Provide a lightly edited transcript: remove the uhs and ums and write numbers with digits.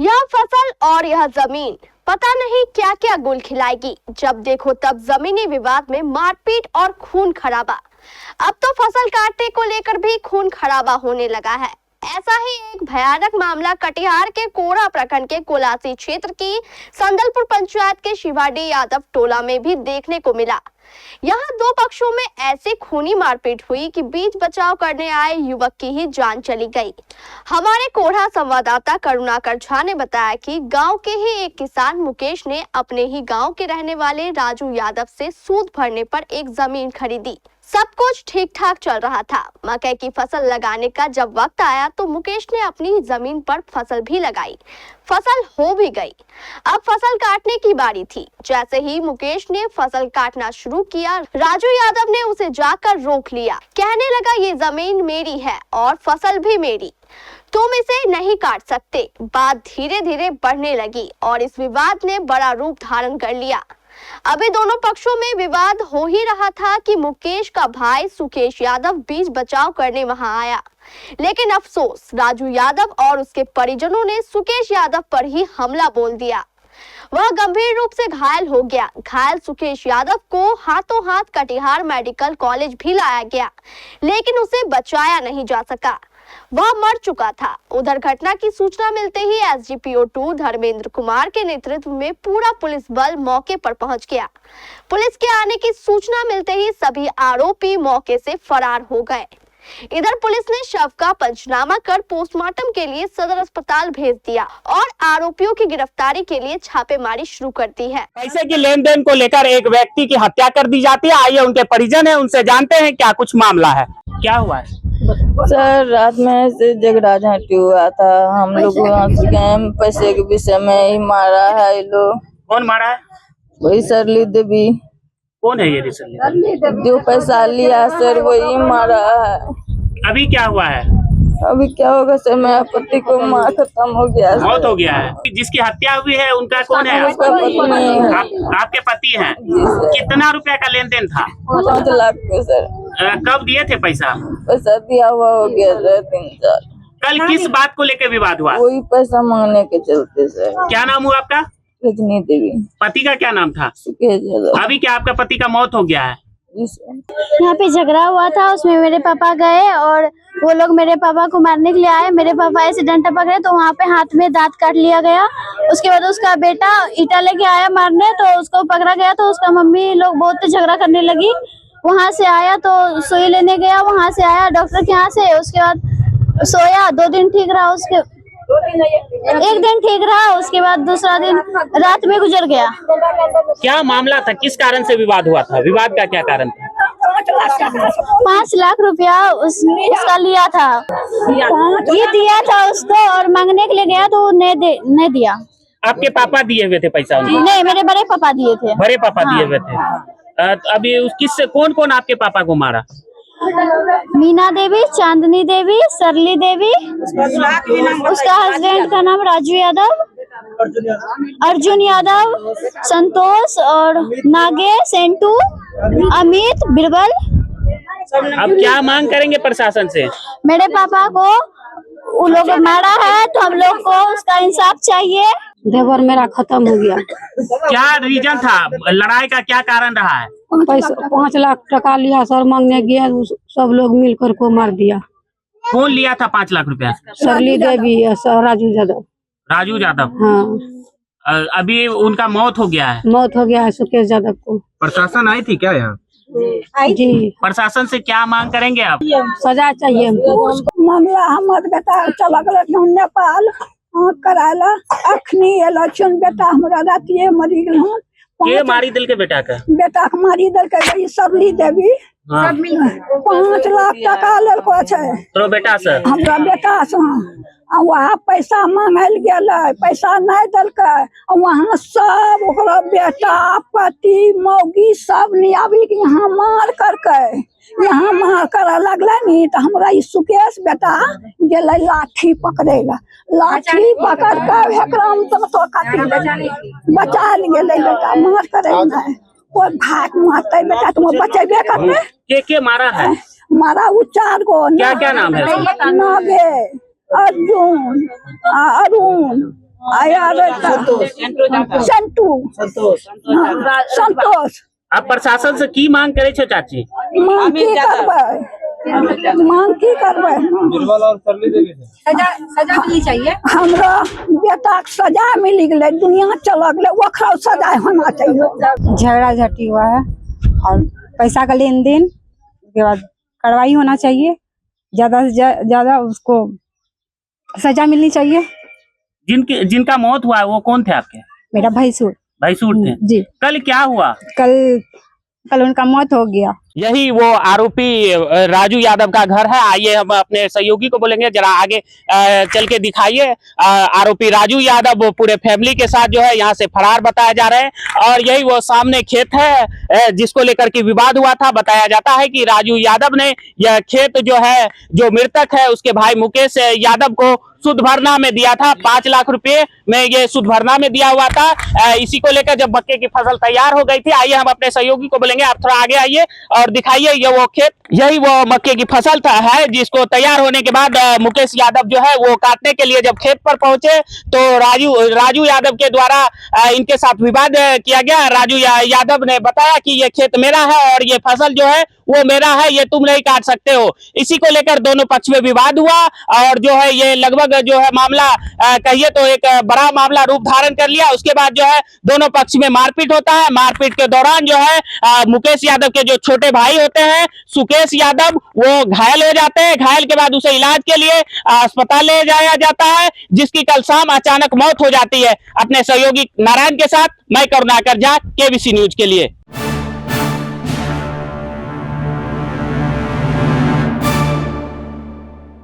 यह फसल और यह जमीन पता नहीं क्या क्या गुल खिलाएगी। जब देखो तब जमीनी विवाद में मारपीट और खून खराबा। अब तो फसल काटने को लेकर भी खून खराबा होने लगा है। ऐसा ही एक भयानक मामला कटिहार के कोरा प्रखंड के कोलासी क्षेत्र की संदलपुर पंचायत के शिवाडी यादव टोला में भी देखने को मिला। यहाँ दो पक्षों में ऐसी खूनी मारपीट हुई कि बीच बचाव करने आए युवक की ही जान चली गई। हमारे कोढ़ा संवाददाता करुणाकर झा ने बताया कि गांव के ही एक किसान मुकेश ने अपने ही गांव के रहने वाले राजू यादव से सूद भरने पर एक जमीन खरीदी। सब कुछ ठीक ठाक चल रहा था। मकई की फसल लगाने का जब वक्त आया तो मुकेश ने अपनी जमीन पर फसल भी लगाई। फसल हो भी गई। अब फसल काटने की बारी थी। जैसे ही मुकेश ने फसल काटना शुरू किया, राजू यादव ने उसे जाकर रोक लिया। कहने लगा, ये जमीन मेरी है और फसल भी मेरी, तुम इसे नहीं काट सकते। बात धीरे धीरे बढ़ने लगी और इस विवाद ने बड़ा रूप धारण कर लिया। अभी दोनों पक्षों में विवाद हो ही रहा था कि मुकेश का भाई सुकेश यादव बीच बचाव करने वहां आया, लेकिन अफसोस राजू यादव और उसके परिजनों ने सुकेश यादव पर ही हमला बोल दिया। वह गंभीर रूप से घायल हो गया। घायल सुकेश यादव को हाथों हाथ कटिहार मेडिकल कॉलेज भी लाया गया, लेकिन उसे बचाया नहीं जा सका। वह मर चुका था। उधर घटना की सूचना मिलते ही एसडीपीओ 2 धर्मेंद्र कुमार के नेतृत्व में पूरा पुलिस बल मौके पर पहुंच गया। पुलिस के आने की सूचना मिलते ही सभी आरोपी मौके से फरार हो गए। इधर पुलिस ने शव का पंचनामा कर पोस्टमार्टम के लिए सदर अस्पताल भेज दिया और आरोपियों की गिरफ्तारी के लिए छापेमारी शुरू कर दी है। पैसे की लेन देन को लेकर एक व्यक्ति की हत्या कर दी जाती है। आइए उनके परिजन है, उनसे जानते हैं क्या कुछ मामला है, क्या हुआ है। सर, रात में से झगड़ा-झांटी हुआ था। हम लोग पैसे के विषय में ही मारा है। ये लोग कौन मारा है? वही सरली देवी। कौन है ये सरली? जो पैसा लिया सर वही मारा है। अभी क्या हुआ है? अभी क्या होगा सर, मेरा पति को मार खत्म हो गया। मौत हो गया है। जिसकी हत्या हुई है उनका कौन है? उसका पत्नी है। आपके पति हैं? कितना रुपया का लेन देन था? 5 लाख के सर। कब दिए थे पैसा? पैसा दिया हुआ हो गया सर 3-4। कल किस बात को लेकर विवाद हुआ? वही पैसा मांगने के चलते सर। क्या नाम हुआ आपका? रजनी देवी। पति का क्या नाम था? सुकेश यादव। अभी क्या आपका पति का मौत हो गया है? यहाँ पे झगड़ा हुआ था, उसमें मेरे पापा गए और वो लोग मेरे पापा को मारने के लिए आए। मेरे पापा ऐसे डंडा पकड़े तो वहाँ पे हाथ में दांत काट लिया गया। उसके बाद उसका बेटा ईटा लेके आया मारने, तो उसको पकड़ा गया। तो उसका मम्मी लोग बहुत झगड़ा करने लगी। वहाँ से आया तो सुई लेने गया, वहाँ से आया डॉक्टर के यहाँ से। उसके बाद सोया, 2 दिन ठीक रहा। उसके 1 दिन ठीक रहा, उसके बाद दूसरा दिन रात में गुजर गया। क्या मामला था? किस कारण से विवाद हुआ था? विवाद का क्या कारण था? 5 लाख रुपया उसका लिया था। ये दिया था उसको और मांगने के लिए गया तो नहीं दिया। आपके पापा दिए हुए थे पैसा उनको? नहीं, मेरे बड़े पापा दिए थे। बड़े पापा दिए हुए थे। अभी किससे कौन आप के पापा को मारा? मीना देवी, चांदनी देवी, सरली देवी, उसका हस्बैंड का नाम राजू यादव, अर्जुन यादव, संतोष और नागे, सेंटू, अमित, बिरबल। अब क्या मांग करेंगे प्रशासन से? मेरे पापा को उन लोगों मारा है तो हम लोग को उसका इंसाफ चाहिए। देवर मेरा खत्म हो गया। क्या रीजन था? लड़ाई का क्या कारण रहा है? पैसा 5 लाख टका लिया सर, मांगने गया, सब लोग मिलकर को मार दिया। कौन लिया था 5 लाख रुपया? सरली देवी, राजू यादव। राजू यादव? हाँ। अभी उनका मौत हो गया है। मौत हो गया है सुकेश यादव को। प्रशासन आई थी क्या यहाँ? जी। प्रशासन से क्या मांग करेंगे आप? सजा चाहिए हमको। मामला हमार बेटा चला गया नेपाल कराला। अखनी इलेक्शन बेटा हमारा रातिये मरी गल। के मारी दिल के बेटा का? बेटा के मारी दिल के सरली देवी। 5 लाख टका ललको छे तो बेटा से हमरा बेटा से वहाँ पैसा मांगल गेलै, पैसा नहीं दलकै। वहाँ सब ओकरा बेटा, पति, मौगी सब नियाबी के यहाँ मार करके यहाँ मार कर लगल नी। तो हमरा सुकेश बेटा गेलै लाठी पकड़े ला। लाठी पकड़ कर बचा गेलै बेटा। मार करे कोई भाग मारते बेटा, तुम बचेबे करते। के मारा है? मारा वो 4 गो। क्या क्या नाम है? नागे, अर्जुन, अरुण, आया संतोष संतोष आप प्रशासन से की मांग करे छो चाची? मांग की करबै सजा मिलनी चाहिए। हमरा बेटा के सजा मिल गए, दुनिया चल गए, ओकरा सजा होना चाहिए। झगड़ा झटी हुआ है और पैसा का लेन देन, उसके बाद कार्रवाई होना चाहिए, ज्यादा से ज्यादा उसको सजा मिलनी चाहिए। जिनका मौत हुआ है वो कौन थे आपके? मेरा भैंसुर थे जी। कल क्या हुआ? कल उनका मौत हो गया। यही वो आरोपी राजू यादव का घर है। आइए हम अपने सहयोगी को बोलेंगे जरा आगे चल के दिखाइए। आरोपी राजू यादव पूरे फैमिली के साथ जो है यहाँ से फरार बताया जा रहे हैं और यही वो सामने खेत है जिसको लेकर के विवाद हुआ था। बताया जाता है कि राजू यादव ने यह खेत जो है, जो मृतक है उसके भाई मुकेश यादव को शुद्ध भरना में दिया था। 5 लाख रुपए में ये शुद्ध भरना में दिया हुआ था। इसी को लेकर जब मक्के की फसल तैयार हो गई थी, आइए हम अपने सहयोगी को बोलेंगे आप थोड़ा आगे आइए और दिखाइए ये वो खेत, यही वो मक्के की फसल था है जिसको तैयार होने के बाद मुकेश यादव जो है वो काटने के लिए जब खेत पर पहुंचे तो राजू यादव के द्वारा इनके साथ विवाद किया गया। राजू यादव ने बताया कि ये खेत मेरा है और ये फसल जो है वो मेरा है, ये तुम नहीं काट सकते हो। इसी को लेकर दोनों पक्ष में विवाद हुआ और जो है ये लगभग जो है मामला कहिए तो एक बड़ा मामला रूप धारण कर लिया। उसके बाद जो है दोनों पक्ष में मारपीट होता है। मारपीट के दौरान जो है मुकेश यादव के जो छोटे भाई होते हैं सुकेश यादव, वो घायल हो जाते हैं। घायल के बाद उसे इलाज के लिए अस्पताल ले जाया जाता है, जिसकी कल शाम अचानक मौत हो जाती है। अपने सहयोगी नारायण के साथ मैं करुणाकर झा, केबीसी न्यूज के लिए।